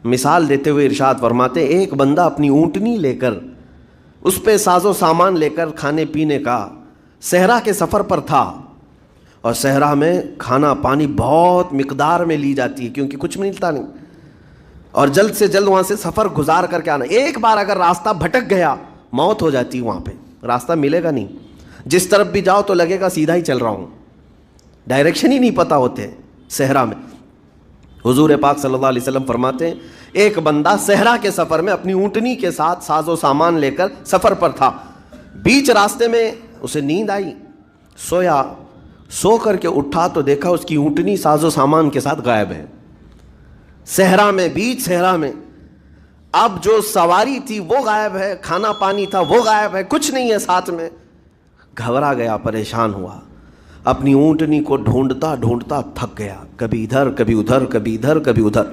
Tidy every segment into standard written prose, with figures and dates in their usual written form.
مثال دیتے ہوئے ارشاد فرماتے ہیں ایک بندہ اپنی اونٹنی لے کر اس پہ ساز و سامان لے کر کھانے پینے کا صحرا کے سفر پر تھا، اور صحرا میں کھانا پانی بہت مقدار میں لی جاتی ہے کیونکہ کچھ ملتا نہیں، اور جلد سے جلد وہاں سے سفر گزار کر کے آنا۔ ایک بار اگر راستہ بھٹک گیا موت ہو جاتی ہے، وہاں پہ راستہ ملے گا نہیں، جس طرف بھی جاؤ تو لگے گا سیدھا ہی چل رہا ہوں، ڈائریکشن ہی نہیں پتہ ہوتے صحرا میں۔ حضور پاک صلی اللہ علیہ وسلم فرماتے ہیں ایک بندہ صحرا کے سفر میں اپنی اونٹنی کے ساتھ ساز و سامان لے کر سفر پر تھا، بیچ راستے میں اسے نیند آئی، سویا، سو کر کے اٹھا تو دیکھا اس کی اونٹنی ساز و سامان کے ساتھ غائب ہے، صحرا میں، بیچ صحرا میں۔ اب جو سواری تھی وہ غائب ہے، کھانا پانی تھا وہ غائب ہے، کچھ نہیں ہے ساتھ میں۔ گھبرا گیا، پریشان ہوا، اپنی اونٹنی کو ڈھونڈتا ڈھونڈتا تھک گیا، کبھی ادھر کبھی ادھر، کبھی ادھر کبھی ادھر،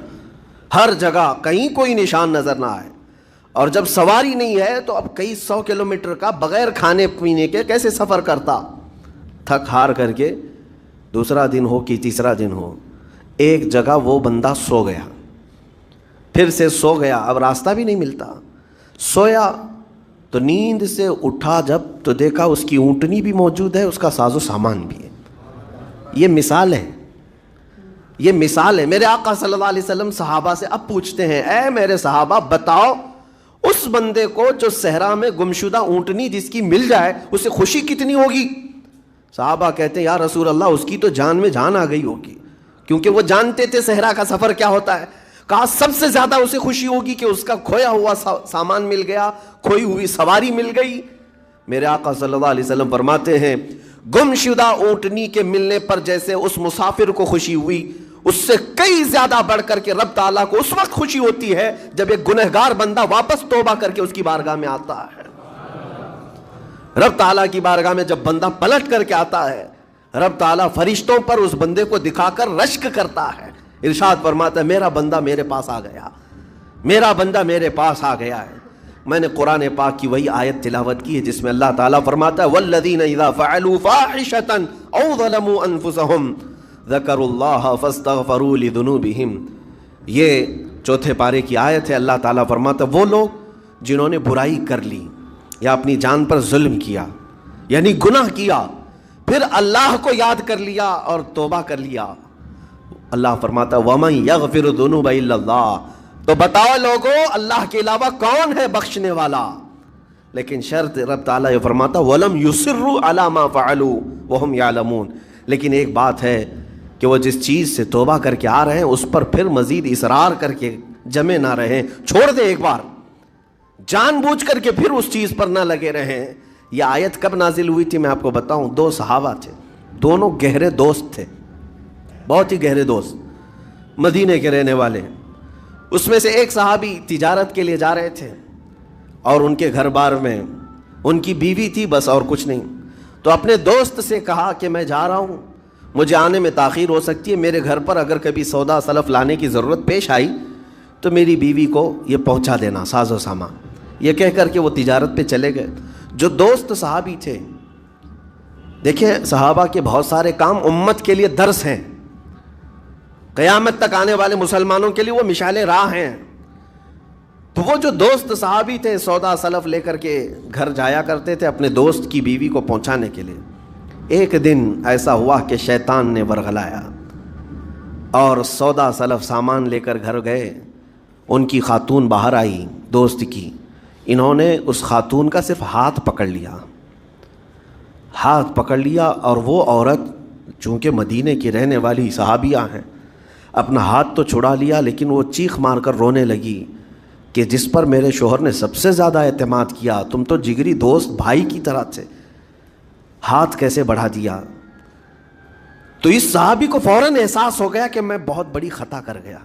ہر جگہ کہیں کوئی نشان نظر نہ آئے۔ اور جب سواری نہیں ہے تو اب کئی 100 کلومیٹر کا بغیر کھانے پینے کے کیسے سفر کرتا؟ تھک ہار کر کے دوسرا دن ہو کہ تیسرا دن ہو، ایک جگہ وہ بندہ سو گیا، پھر سے سو گیا، اب راستہ بھی نہیں ملتا۔ سویا تو نیند سے اٹھا جب تو دیکھا اس کی اونٹنی بھی موجود ہے، اس کا ساز و سامان بھی ہے۔ یہ مثال ہے، یہ مثال ہے۔ میرے آقا صلی اللہ علیہ وسلم صحابہ سے اب پوچھتے ہیں اے میرے صحابہ بتاؤ اس بندے کو جو صحرا میں گمشدہ اونٹنی جس کی مل جائے اسے خوشی کتنی ہوگی؟ صحابہ کہتے ہیں یا رسول اللہ اس کی تو جان میں جان آ گئی ہوگی، کیونکہ وہ جانتے تھے صحرا کا سفر کیا ہوتا ہے۔ کہا سب سے زیادہ اسے خوشی ہوگی کہ اس کا کھویا ہوا سامان مل گیا، کھوئی ہوئی سواری مل گئی۔ میرے آقا صلی اللہ علیہ وسلم فرماتے ہیں گمشدہ اونٹنی کے ملنے پر جیسے اس مسافر کو خوشی ہوئی، اس سے کئی زیادہ بڑھ کر کے رب تعالیٰ کو اس وقت خوشی ہوتی ہے جب ایک گنہگار بندہ واپس توبہ کر کے اس کی بارگاہ میں آتا ہے۔ رب تعالیٰ کی بارگاہ میں جب بندہ پلٹ کر کے آتا ہے، رب تعالیٰ فرشتوں پر اس بندے کو دکھا کر رشک کرتا ہے، ارشاد فرماتا ہے میرا بندہ میرے پاس آ گیا، میرا بندہ میرے پاس آ گیا ہے۔ میں نے قرآن پاک کی وہی آیت تلاوت کی ہے جس میں اللہ تعالیٰ فرماتا ہے والذین اذا فعلوا فاحشۃ او ظلموا انفسهم ذکروا اللہ فاستغفروا لذنوبہم۔ یہ چوتھے پارے کی آیت ہے۔ اللہ تعالیٰ فرماتا ہے وہ لوگ جنہوں نے برائی کر لی یا اپنی جان پر ظلم کیا یعنی گناہ کیا، پھر اللہ کو یاد کر لیا اور توبہ کر لیا، اللہ فرماتا ہے وَمَن يَغْفِرُ الذُّنُوبَ إِلَّا اللَّهُ، تو بتاؤ لوگو اللہ کے علاوہ کون ہے بخشنے والا؟ لیکن شرط رب تعالیٰ یہ فرماتا وَلَمْ يُصِرُّوا عَلَى مَا فَعَلُوا وَهُمْ يَعْلَمُونَ، لیکن ایک بات ہے کہ وہ جس چیز سے توبہ کر کے آ رہے ہیں اس پر پھر مزید اصرار کر کے جمے نہ رہیں، چھوڑ دیں ایک بار، جان بوجھ کر کے پھر اس چیز پر نہ لگے رہیں۔ یہ آیت کب نازل ہوئی تھی میں آپ کو بتاؤں، دو صحابہ تھے، دونوں گہرے دوست تھے، بہت ہی گہرے دوست، مدینے کے رہنے والے۔ اس میں سے ایک صحابی تجارت کے لیے جا رہے تھے اور ان کے گھر بار میں ان کی بیوی تھی بس اور کچھ نہیں، تو اپنے دوست سے کہا کہ میں جا رہا ہوں، مجھے آنے میں تاخیر ہو سکتی ہے، میرے گھر پر اگر کبھی سودا سلف لانے کی ضرورت پیش آئی تو میری بیوی کو یہ پہنچا دینا ساز و سامان۔ یہ کہہ کر کے وہ تجارت پہ چلے گئے۔ جو دوست صحابی تھے، دیکھیں صحابہ کے بہت سارے کام امت کے لیے درس ہیں، قیامت تک آنے والے مسلمانوں کے لیے وہ مشعل راہ ہیں۔ تو وہ جو دوست صحابی تھے سودا سلف لے کر کے گھر جایا کرتے تھے اپنے دوست کی بیوی کو پہنچانے کے لیے۔ ایک دن ایسا ہوا کہ شیطان نے ورغلایا اور سودا سلف سامان لے کر گھر گئے۔ ان کی خاتون باہر آئی دوست کی، انہوں نے اس خاتون کا صرف ہاتھ پکڑ لیا، ہاتھ پکڑ لیا، اور وہ عورت چونکہ مدینے کی رہنے والی صحابیہ ہیں، اپنا ہاتھ تو چھڑا لیا لیکن وہ چیخ مار کر رونے لگی کہ جس پر میرے شوہر نے سب سے زیادہ اعتماد کیا، تم تو جگری دوست بھائی کی طرح تھے، ہاتھ کیسے بڑھا دیا؟ تو اس صحابی کو فوراً احساس ہو گیا کہ میں بہت بڑی خطا کر گیا،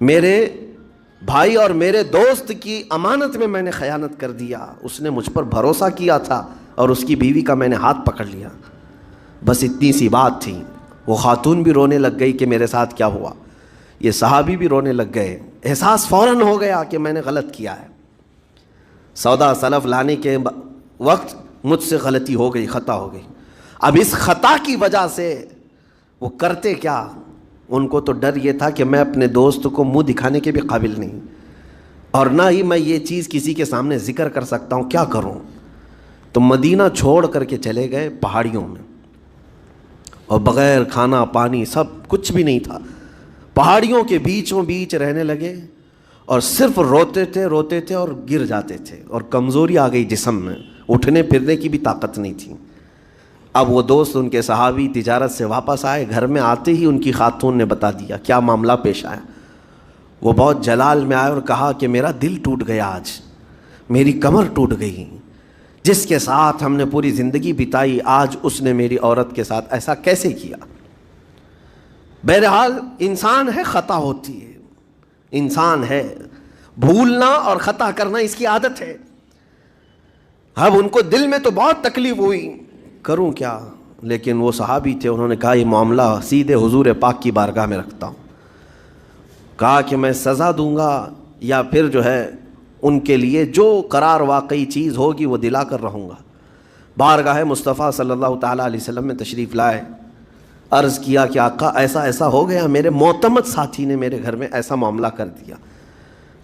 میرے بھائی اور میرے دوست کی امانت میں نے خیانت کر دیا، اس نے مجھ پر بھروسہ کیا تھا اور اس کی بیوی کا میں نے ہاتھ پکڑ لیا۔ بس اتنی سی بات تھی، وہ خاتون بھی رونے لگ گئی کہ میرے ساتھ کیا ہوا، یہ صحابی بھی رونے لگ گئے، احساس فوراً ہو گیا کہ میں نے غلط کیا ہے، سودا سلف لانے کے وقت مجھ سے غلطی ہو گئی، خطا ہو گئی۔ اب اس خطا کی وجہ سے وہ کرتے کیا، ان کو تو ڈر یہ تھا کہ میں اپنے دوست کو منہ دکھانے کے بھی قابل نہیں، اور نہ ہی میں یہ چیز کسی کے سامنے ذکر کر سکتا ہوں، کیا کروں؟ تو مدینہ چھوڑ کر کے چلے گئے پہاڑیوں میں، اور بغیر کھانا پانی سب کچھ بھی نہیں تھا، پہاڑیوں کے بیچوں بیچ رہنے لگے، اور صرف روتے تھے اور گر جاتے تھے، اور کمزوری آ گئی جسم میں، اٹھنے پھرنے کی بھی طاقت نہیں تھی۔ اب وہ دوست ان کے صحابی تجارت سے واپس آئے، گھر میں آتے ہی ان کی خاتون نے بتا دیا کیا معاملہ پیش آیا۔ وہ بہت جلال میں آئے اور کہا کہ میرا دل ٹوٹ گیا، آج میری کمر ٹوٹ گئی، جس کے ساتھ ہم نے پوری زندگی بتائی، آج اس نے میری عورت کے ساتھ ایسا کیسے کیا؟ بہرحال انسان ہے، خطا ہوتی ہے، انسان ہے، بھولنا اور خطا کرنا اس کی عادت ہے۔ اب ان کو دل میں تو بہت تکلیف ہوئی، کروں کیا؟ لیکن وہ صحابی تھے، انہوں نے کہا یہ معاملہ سیدھے حضور پاک کی بارگاہ میں رکھتا ہوں۔ کہا کہ میں سزا دوں گا یا پھر جو ہے ان کے لیے جو قرار واقعی چیز ہوگی وہ دلا کر رہوں گا۔ بارگاہ مصطفیٰ صلی اللہ تعالیٰ علیہ وسلم میں تشریف لائے، عرض کیا کہ آقا ایسا ایسا ہو گیا، میرے معتمد ساتھی نے میرے گھر میں ایسا معاملہ کر دیا۔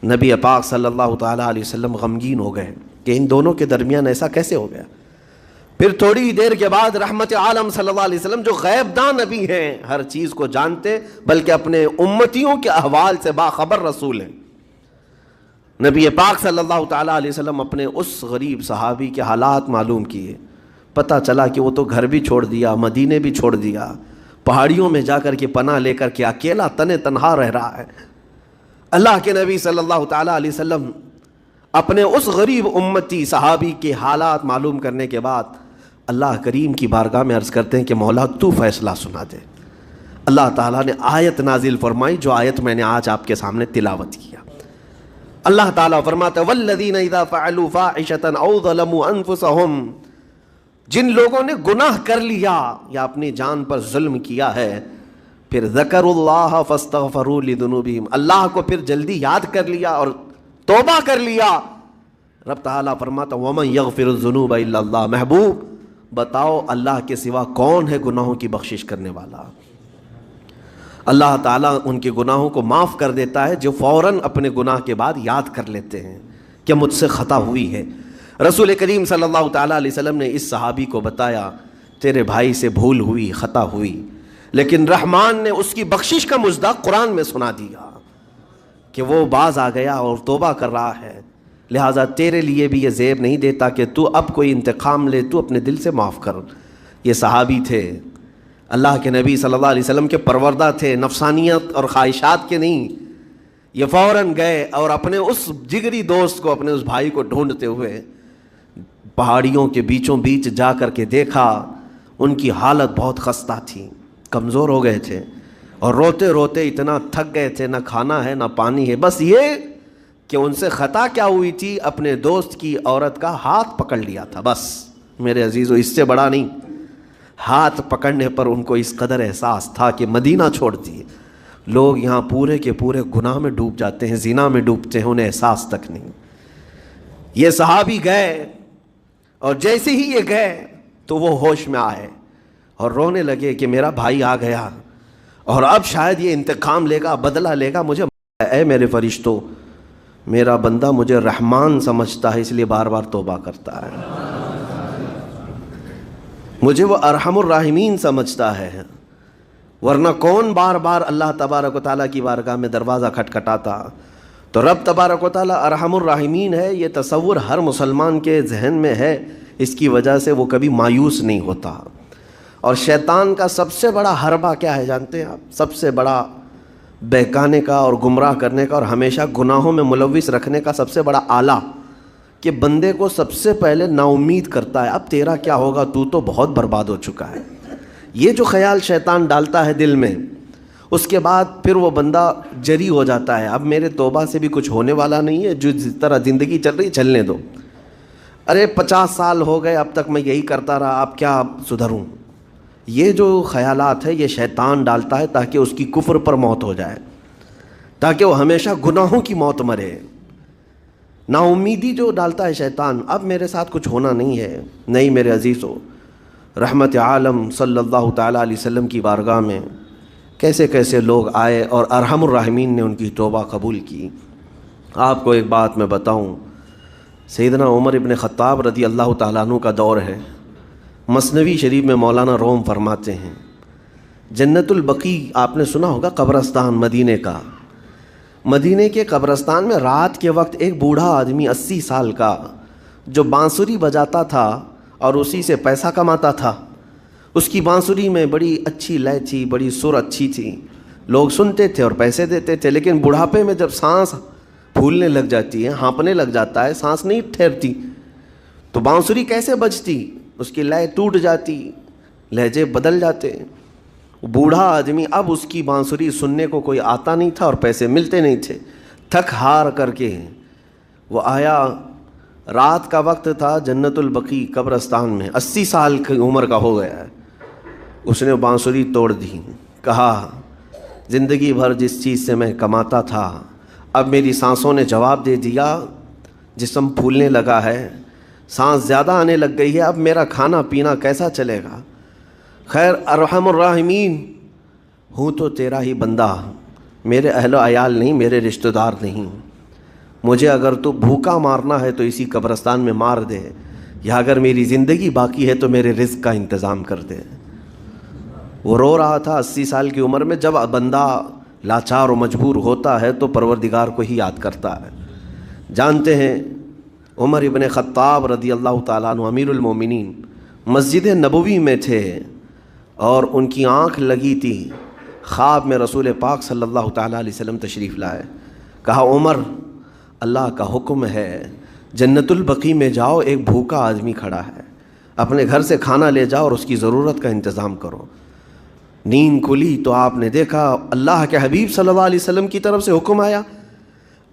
نبی پاک صلی اللہ تعالیٰ علیہ وسلم غمگین ہو گئے کہ ان دونوں کے درمیان ایسا کیسے ہو گیا۔ پھر تھوڑی دیر کے بعد رحمت عالم صلی اللہ علیہ وسلم جو غیب داں نبی ہیں، ہر چیز کو جانتے، بلکہ اپنے امتیوں کے احوال سے باخبر رسول ہیں، نبی پاک صلی اللہ تعالیٰ علیہ وسلم اپنے اس غریب صحابی کے حالات معلوم کیے۔ پتہ چلا کہ وہ تو گھر بھی چھوڑ دیا، مدینے بھی چھوڑ دیا، پہاڑیوں میں جا کر کے پناہ لے کر کے اکیلا تنہا رہ رہا ہے۔ اللہ کے نبی صلی اللہ تعالیٰ علیہ وسلم اپنے اس غریب امتی صحابی کے حالات معلوم کرنے کے بعد اللہ کریم کی بارگاہ میں عرض کرتے ہیں کہ مولا تو فیصلہ سنا دے۔ اللہ تعالیٰ نے آیت نازل فرمائی، جو آیت میں نے آج آپ کے سامنے تلاوت کیا۔ اللہ تعالیٰ فرماتا ہے والذین اذا فعلوا فاحشۃ او ظلموا انفسهم، جن لوگوں نے گناہ کر لیا یا اپنی جان پر ظلم کیا ہے، پھر ذکروا اللہ فاستغفروا لذنوبہم، اللہ کو پھر جلدی یاد کر لیا اور توبہ کر لیا، رب تعالیٰ فرماتا ومن یغفر الذنوب الا اللہ، محبوب بتاؤ اللہ کے سوا کون ہے گناہوں کی بخشش کرنے والا؟ اللہ تعالیٰ ان کے گناہوں کو معاف کر دیتا ہے جو فوراً اپنے گناہ کے بعد یاد کر لیتے ہیں کہ مجھ سے خطا ہوئی ہے۔ رسول کریم صلی اللہ تعالیٰ علیہ وسلم نے اس صحابی کو بتایا تیرے بھائی سے بھول ہوئی، خطا ہوئی، لیکن رحمان نے اس کی بخشش کا مصداق قرآن میں سنا دیا کہ وہ باز آ گیا اور توبہ کر رہا ہے، لہٰذا تیرے لیے بھی یہ زیب نہیں دیتا کہ تو اب کوئی انتقام لے، تو اپنے دل سے معاف کر۔ یہ صحابی تھے، اللہ کے نبی صلی اللہ علیہ وسلم کے پروردہ تھے، نفسانیت اور خواہشات کے نہیں۔ یہ فوراً گئے اور اپنے اس جگری دوست کو، اپنے اس بھائی کو ڈھونڈتے ہوئے پہاڑیوں کے بیچوں بیچ جا کر کے دیکھا، ان کی حالت بہت خستہ تھی، کمزور ہو گئے تھے، اور روتے روتے اتنا تھک گئے تھے، نہ کھانا ہے نہ پانی ہے، بس یہ کہ ان سے خطا کیا ہوئی تھی، اپنے دوست کی عورت کا ہاتھ پکڑ لیا تھا، بس میرے عزیزو اس سے بڑا نہیں۔ ہاتھ پکڑنے پر ان کو اس قدر احساس تھا کہ مدینہ چھوڑ دیے، لوگ یہاں پورے کے پورے گناہ میں ڈوب جاتے ہیں، زنا میں ڈوبتے ہیں، انہیں احساس تک نہیں۔ یہ صحابی گئے، اور جیسے ہی یہ گئے تو وہ ہوش میں آئے اور رونے لگے کہ میرا بھائی آ گیا اور اب شاید یہ انتقام لے گا، بدلہ لے گا مجھے۔ اے میرے فرشتوں، میرا بندہ مجھے رحمان سمجھتا ہے، اس لیے بار بار توبہ کرتا ہے، مجھے وہ ارحم الراحمین سمجھتا ہے، ورنہ کون بار بار اللہ تبارک و تعالیٰ کی بارگاہ میں دروازہ کھٹکھٹاتا؟ تو رب تبارک و تعالیٰ ارحم الراحمین ہے، یہ تصور ہر مسلمان کے ذہن میں ہے، اس کی وجہ سے وہ کبھی مایوس نہیں ہوتا۔ اور شیطان کا سب سے بڑا حربہ کیا ہے جانتے ہیں آپ؟ سب سے بڑا بہکانے کا اور گمراہ کرنے کا اور ہمیشہ گناہوں میں ملوث رکھنے کا سب سے بڑا آلہ، کہ بندے کو سب سے پہلے نا امید کرتا ہے، اب تیرا کیا ہوگا، تو بہت برباد ہو چکا ہے۔ یہ جو خیال شیطان ڈالتا ہے دل میں، اس کے بعد پھر وہ بندہ جری ہو جاتا ہے، اب میرے توبہ سے بھی کچھ ہونے والا نہیں ہے، جو جس طرح زندگی چل رہی چلنے دو، ارے 50 سال ہو گئے اب تک میں یہی کرتا رہا، اب کیا سدھروں۔ یہ جو خیالات ہے یہ شیطان ڈالتا ہے تاکہ اس کی کفر پر موت ہو جائے، تاکہ وہ ہمیشہ گناہوں کی موت مرے۔ نا امیدی جو ڈالتا ہے شیطان، اب میرے ساتھ کچھ ہونا نہیں ہے، نہیں میرے عزیزو، رحمت عالم صلی اللہ تعالیٰ علیہ وسلم کی بارگاہ میں کیسے کیسے لوگ آئے اور ارحم الراحمین نے ان کی توبہ قبول کی۔ آپ کو ایک بات میں بتاؤں، سیدنا عمر ابن خطاب رضی اللہ تعالیٰ عنہ کا دور ہے۔ مثنوی شریف میں مولانا روم فرماتے ہیں، جنت البقیع آپ نے سنا ہوگا، قبرستان مدینے کا، مدینے کے قبرستان میں رات کے وقت ایک بوڑھا آدمی 80 سال کا جو بانسری بجاتا تھا اور اسی سے پیسہ کماتا تھا، اس کی بانسری میں بڑی اچھی لے تھی، بڑی سر اچھی تھی، لوگ سنتے تھے اور پیسے دیتے تھے، لیکن بڑھاپے میں جب سانس پھولنے لگ جاتی ہے، ہانپنے لگ جاتا ہے، سانس نہیں ٹھہرتی، تو بانسری کیسے بجتی؟ اس کی لے ٹوٹ جاتی، لہجے بدل جاتے۔ بوڑھا آدمی، اب اس کی بانسری سننے کو کوئی آتا نہیں تھا اور پیسے ملتے نہیں تھے، تھک ہار کر کے وہ آیا، رات کا وقت تھا، جنت البقیع قبرستان میں، 80 سال کی عمر کا ہو گیا ہے، اس نے بانسری توڑ دی، کہا زندگی بھر جس چیز سے میں کماتا تھا اب میری سانسوں نے جواب دے دیا، جسم پھولنے لگا ہے، سانس زیادہ آنے لگ گئی ہے، اب میرا کھانا پینا کیسا چلے گا؟ خیر ارحم الراحمین ہوں تو تیرا ہی بندہ، میرے اہل و عیال نہیں، میرے رشتہ دار نہیں، مجھے اگر تو بھوکا مارنا ہے تو اسی قبرستان میں مار دے، یا اگر میری زندگی باقی ہے تو میرے رزق کا انتظام کر دے۔ وہ رو رہا تھا 80 سال کی عمر میں۔ جب بندہ لاچار و مجبور ہوتا ہے تو پروردگار کو ہی یاد کرتا ہے۔ جانتے ہیں عمر ابن خطاب رضی اللہ تعالیٰ عنہ امیر المومنین مسجد نبوی میں تھے اور ان کی آنکھ لگی تھی، خواب میں رسول پاک صلی اللہ تعالیٰ علیہ وسلم تشریف لائے، کہا عمر اللہ کا حکم ہے جنت البقیع میں جاؤ، ایک بھوکا آدمی کھڑا ہے، اپنے گھر سے کھانا لے جاؤ اور اس کی ضرورت کا انتظام کرو۔ نیند کھلی تو آپ نے دیکھا اللہ کے حبیب صلی اللہ علیہ وسلم کی طرف سے حکم آیا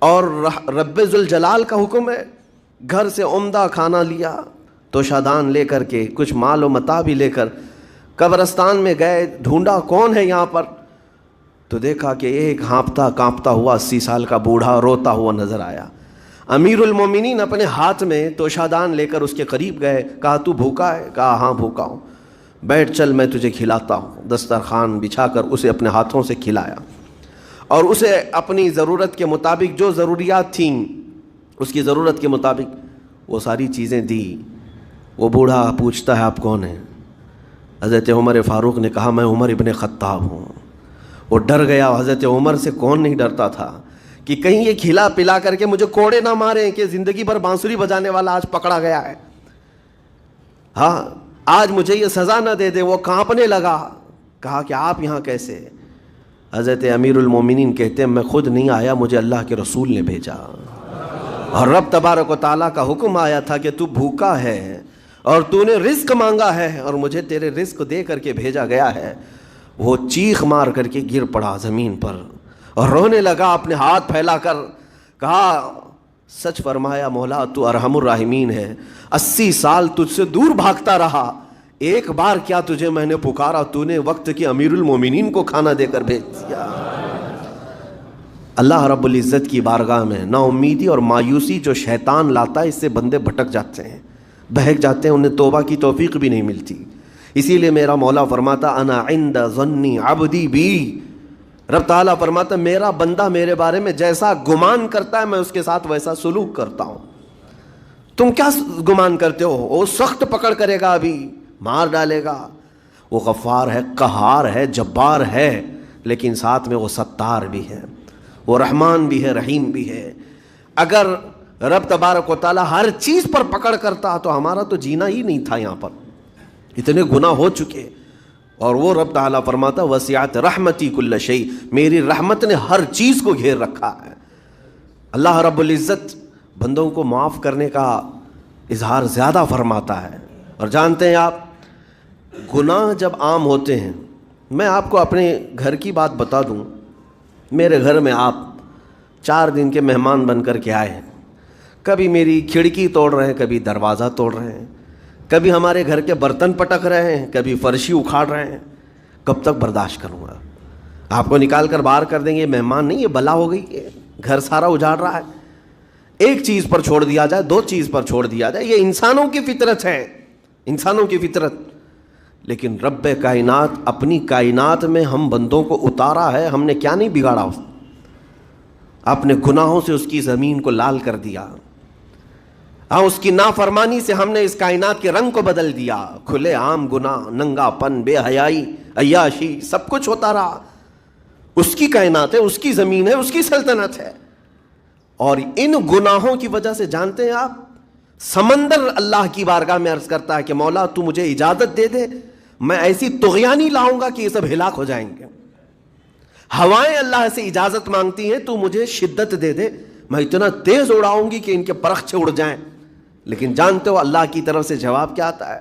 اور رب ذوالجلال کا حکم ہے، گھر سے عمدہ کھانا لیا، توشادان لے کر کے، کچھ مال و متاع بھی لے کر قبرستان میں گئے، ڈھونڈا کون ہے یہاں پر، تو دیکھا کہ ایک ہانپتا کانپتا ہوا 80 سال کا بوڑھا روتا ہوا نظر آیا۔ امیر المومنین اپنے ہاتھ میں توشادان لے کر اس کے قریب گئے، کہا تو بھوکا ہے؟ کہا ہاں بھوکا ہوں، بیٹھ چل میں تجھے کھلاتا ہوں۔ دسترخوان بچھا کر اسے اپنے ہاتھوں سے کھلایا اور اسے اپنی ضرورت کے مطابق جو ضروریات تھیں اس کی ضرورت کے مطابق وہ ساری چیزیں دی۔ وہ بوڑھا پوچھتا ہے آپ کون ہیں؟ حضرت عمر فاروق نے کہا میں عمر ابن خطاب ہوں۔ وہ ڈر گیا، حضرت عمر سے کون نہیں ڈرتا تھا کہ کہیں یہ کھلا پلا کر کے مجھے کوڑے نہ ماریں کہ زندگی بھر بانسری بجانے والا آج پکڑا گیا ہے، ہاں آج مجھے یہ سزا نہ دے دے۔ وہ کانپنے لگا، کہا کہ آپ یہاں کیسے؟ حضرت امیر المومنین کہتے ہیں میں خود نہیں آیا، مجھے اللہ کے رسول نے بھیجا، اور رب تبارک و تعالیٰ کا حکم آیا تھا کہ تو بھوکا ہے اور تو نے رزق مانگا ہے اور مجھے تیرے رزق دے کر کے بھیجا گیا ہے۔ وہ چیخ مار کر کے گر پڑا زمین پر اور رونے لگا، اپنے ہاتھ پھیلا کر کہا سچ فرمایا مولا تو ارحم الراحمین ہے، 80 سال تجھ سے دور بھاگتا رہا، ایک بار کیا تجھے میں نے پکارا، تو نے وقت کی امیر المومنین کو کھانا دے کر بھیج دیا۔ اللہ رب العزت کی بارگاہ میں نا امیدی اور مایوسی جو شیطان لاتا ہے، اس سے بندے بھٹک جاتے ہیں، بہک جاتے ہیں، انہیں توبہ کی توفیق بھی نہیں ملتی۔ اسی لیے میرا مولا فرماتا انا عند ظنی عبدی بی، رب تعالیٰ فرماتا میرا بندہ میرے بارے میں جیسا گمان کرتا ہے میں اس کے ساتھ ویسا سلوک کرتا ہوں۔ تم کیا گمان کرتے ہو؟ وہ سخت پکڑ کرے گا، ابھی مار ڈالے گا، وہ غفار ہے، قہار ہے، جبار ہے، لیکن ساتھ میں وہ ستار بھی ہے، وہ رحمان بھی ہے، رحیم بھی ہے۔ اگر رب تبارک و تعالیٰ ہر چیز پر پکڑ کرتا تو ہمارا تو جینا ہی نہیں تھا، یہاں پر اتنے گناہ ہو چکے۔ اور وہ رب تعالیٰ فرماتا وسعت رحمتی کل شیء، میری رحمت نے ہر چیز کو گھیر رکھا ہے۔ اللہ رب العزت بندوں کو معاف کرنے کا اظہار زیادہ فرماتا ہے۔ اور جانتے ہیں آپ گناہ جب عام ہوتے ہیں، میں آپ کو اپنے گھر کی بات بتا دوں، میرے گھر میں آپ 4 دن کے مہمان بن کر کے آئے ہیں، کبھی میری کھڑکی توڑ رہے ہیں، کبھی دروازہ توڑ رہے ہیں، کبھی ہمارے گھر کے برتن پٹک رہے ہیں، کبھی فرشی اکھاڑ رہے ہیں، کب تک برداشت کروں گا؟ آپ کو نکال کر باہر کر دیں گے، مہمان نہیں، یہ بلا ہو گئی، گھر سارا اجاڑ رہا ہے۔ ایک چیز پر چھوڑ دیا جائے، 2 چیز پر چھوڑ دیا جائے، یہ انسانوں کی فطرت ہے، انسانوں کی فطرت۔ لیکن رب کائنات اپنی کائنات میں ہم بندوں کو اتارا ہے، ہم نے کیا نہیں بگاڑا، اپنے گناہوں سے اس کی زمین کو لال کر دیا، اس کی نافرمانی سے ہم نے اس کائنات کے رنگ کو بدل دیا، کھلے عام گناہ، ننگا پن، بے حیائی، عیاشی، سب کچھ ہوتا رہا۔ اس کی کائنات ہے، اس کی زمین ہے، اس کی سلطنت ہے، اور ان گناہوں کی وجہ سے جانتے ہیں آپ، سمندر اللہ کی بارگاہ میں عرض کرتا ہے کہ مولا تو مجھے اجازت دے دے، میں ایسی طغیانی لاؤں گا کہ یہ سب ہلاک ہو جائیں گے۔ ہوائیں اللہ سے اجازت مانگتی ہیں، تو مجھے شدت دے دے، میں اتنا تیز اڑاؤں گی کہ ان کے پرخچے اڑ جائیں۔ لیکن جانتے ہو اللہ کی طرف سے جواب کیا آتا ہے؟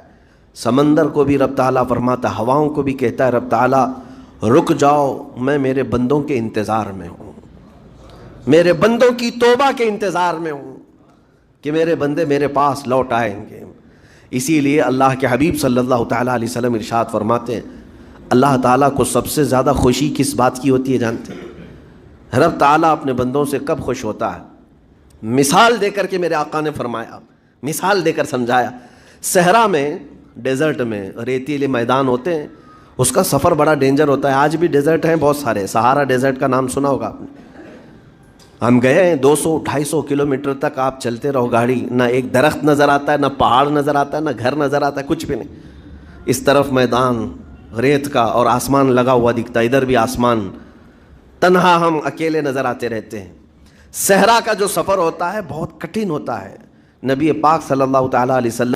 سمندر کو بھی رب تعالیٰ فرماتا ہے، ہواؤں کو بھی کہتا ہے رب تعالیٰ رک جاؤ، میں میرے بندوں کے انتظار میں ہوں، میرے بندوں کی توبہ کے انتظار میں ہوں کہ میرے بندے میرے پاس لوٹ آئیں گے۔ اسی لیے اللہ کے حبیب صلی اللہ تعالیٰ علیہ وسلم ارشاد فرماتے ہیں، اللہ تعالیٰ کو سب سے زیادہ خوشی کس بات کی ہوتی ہے جانتے ہیں؟ رب تعالیٰ اپنے بندوں سے کب خوش ہوتا ہے؟ مثال دے کر کے میرے آقا نے فرمایا، مثال دے کر سمجھایا، صحرا میں، ڈیزرٹ میں ریتیلے میدان ہوتے ہیں، اس کا سفر بڑا ڈینجر ہوتا ہے۔ آج بھی ڈیزرٹ ہیں بہت سارے، سہارا ڈیزرٹ کا نام سنا ہوگا آپ نے۔ ہم گئے ہیں 200-250 کلومیٹر تک آپ چلتے رہو گاڑی، نہ ایک درخت نظر آتا ہے، نہ پہاڑ نظر آتا ہے، نہ گھر نظر آتا ہے، کچھ بھی نہیں۔ اس طرف میدان ریت کا اور آسمان لگا ہوا دکھتا ہے، ادھر بھی آسمان، تنہا ہم اکیلے نظر آتے رہتے ہیں۔ صحرا کا جو سفر ہوتا ہے بہت کٹھن ہوتا ہے۔ نبی پاک صلی اللہ تعالیٰ علیہ وسلم